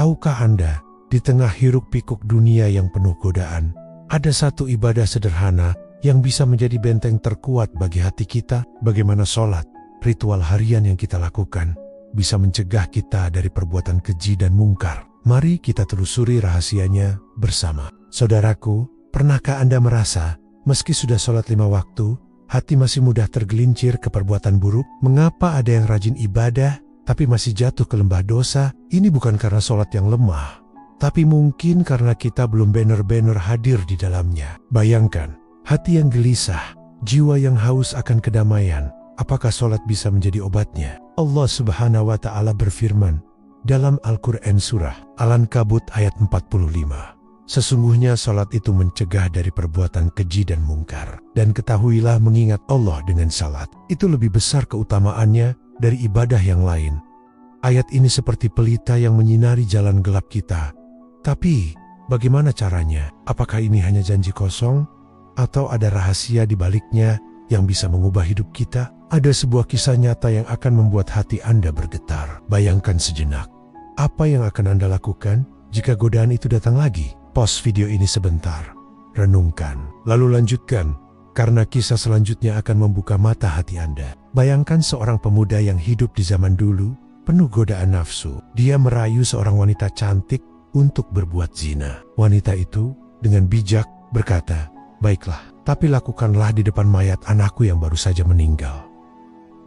Tahukah Anda, di tengah hiruk-pikuk dunia yang penuh godaan, ada satu ibadah sederhana yang bisa menjadi benteng terkuat bagi hati kita? Bagaimana sholat, ritual harian yang kita lakukan, bisa mencegah kita dari perbuatan keji dan mungkar. Mari kita telusuri rahasianya bersama. Saudaraku, pernahkah Anda merasa, meski sudah sholat 5 waktu, hati masih mudah tergelincir ke perbuatan buruk? Mengapa ada yang rajin ibadah, tapi masih jatuh ke lembah dosa? Ini bukan karena sholat yang lemah, tapi mungkin karena kita belum benar-benar hadir di dalamnya. Bayangkan, hati yang gelisah, jiwa yang haus akan kedamaian. Apakah sholat bisa menjadi obatnya? Allah Subhanahu wa Ta'ala berfirman dalam Al-Quran Surah Al-Ankabut ayat 45. Sesungguhnya sholat itu mencegah dari perbuatan keji dan mungkar. Dan ketahuilah, mengingat Allah dengan salat itu lebih besar keutamaannya dari ibadah yang lain. Ayat ini seperti pelita yang menyinari jalan gelap kita. Tapi, bagaimana caranya? Apakah ini hanya janji kosong? Atau ada rahasia di baliknya yang bisa mengubah hidup kita? Ada sebuah kisah nyata yang akan membuat hati Anda bergetar. Bayangkan sejenak, apa yang akan Anda lakukan jika godaan itu datang lagi? Pause video ini sebentar, renungkan, lalu lanjutkan, karena kisah selanjutnya akan membuka mata hati Anda. Bayangkan seorang pemuda yang hidup di zaman dulu, penuh godaan nafsu. Dia merayu seorang wanita cantik untuk berbuat zina. Wanita itu dengan bijak berkata, "Baiklah, tapi lakukanlah di depan mayat anakku yang baru saja meninggal."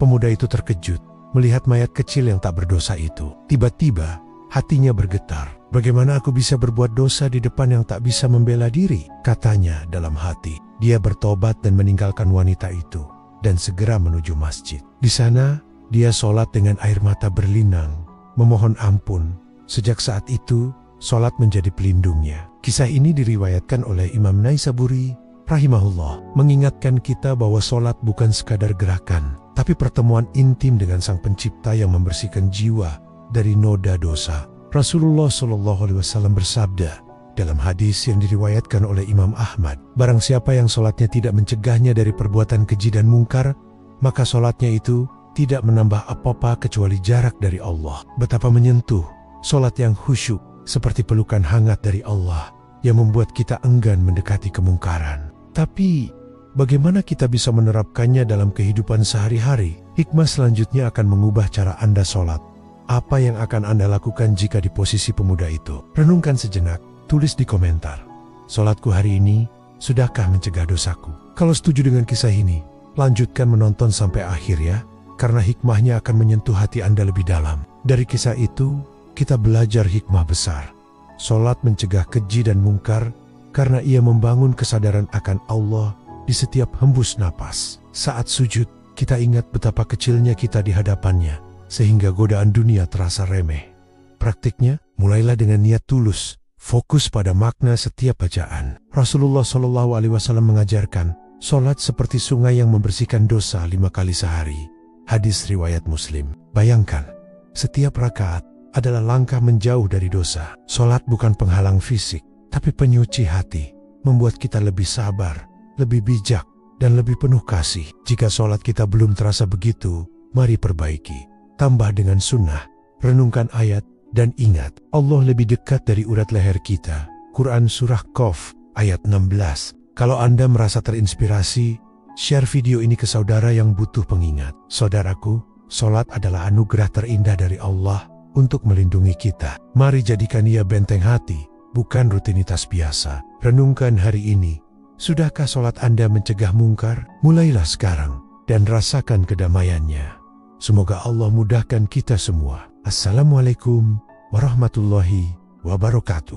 Pemuda itu terkejut melihat mayat kecil yang tak berdosa itu. Tiba-tiba hatinya bergetar. "Bagaimana aku bisa berbuat dosa di depan yang tak bisa membela diri?" katanya dalam hati. Dia bertobat dan meninggalkan wanita itu dan segera menuju masjid. Di sana, dia sholat dengan air mata berlinang, memohon ampun. Sejak saat itu, sholat menjadi pelindungnya. Kisah ini diriwayatkan oleh Imam Naisaburi rahimahullah, mengingatkan kita bahwa sholat bukan sekadar gerakan, tapi pertemuan intim dengan Sang Pencipta yang membersihkan jiwa dari noda dosa. Rasulullah SAW bersabda dalam hadis yang diriwayatkan oleh Imam Ahmad, "Barang siapa yang sholatnya tidak mencegahnya dari perbuatan keji dan mungkar, maka sholatnya itu tidak menambah apa-apa kecuali jarak dari Allah." Betapa menyentuh, sholat yang khusyuk seperti pelukan hangat dari Allah yang membuat kita enggan mendekati kemungkaran. Tapi, bagaimana kita bisa menerapkannya dalam kehidupan sehari-hari? Hikmah selanjutnya akan mengubah cara Anda sholat. Apa yang akan Anda lakukan jika di posisi pemuda itu? Renungkan sejenak, tulis di komentar. Sholatku hari ini, sudahkah mencegah dosaku? Kalau setuju dengan kisah ini, lanjutkan menonton sampai akhir ya, karena hikmahnya akan menyentuh hati Anda lebih dalam. Dari kisah itu, kita belajar hikmah besar. Sholat mencegah keji dan mungkar, karena ia membangun kesadaran akan Allah di setiap hembus napas. Saat sujud, kita ingat betapa kecilnya kita di hadapannya, sehingga godaan dunia terasa remeh. Praktiknya, mulailah dengan niat tulus, fokus pada makna setiap bacaan. Rasulullah SAW mengajarkan, sholat seperti sungai yang membersihkan dosa 5 kali sehari. Hadis riwayat Muslim. Bayangkan, setiap rakaat adalah langkah menjauh dari dosa. Sholat bukan penghalang fisik, tapi penyuci hati, membuat kita lebih sabar, lebih bijak, dan lebih penuh kasih. Jika sholat kita belum terasa begitu, mari perbaiki. Tambah dengan sunnah, renungkan ayat, dan ingat, Allah lebih dekat dari urat leher kita. Quran Surah Qaf ayat 16. Kalau Anda merasa terinspirasi, share video ini ke saudara yang butuh pengingat. Saudaraku, sholat adalah anugerah terindah dari Allah untuk melindungi kita. Mari jadikan ia benteng hati, bukan rutinitas biasa. Renungkan hari ini, sudahkah sholat Anda mencegah mungkar? Mulailah sekarang, dan rasakan kedamaiannya. Semoga Allah mudahkan kita semua. Assalamualaikum warahmatullahi wabarakatuh.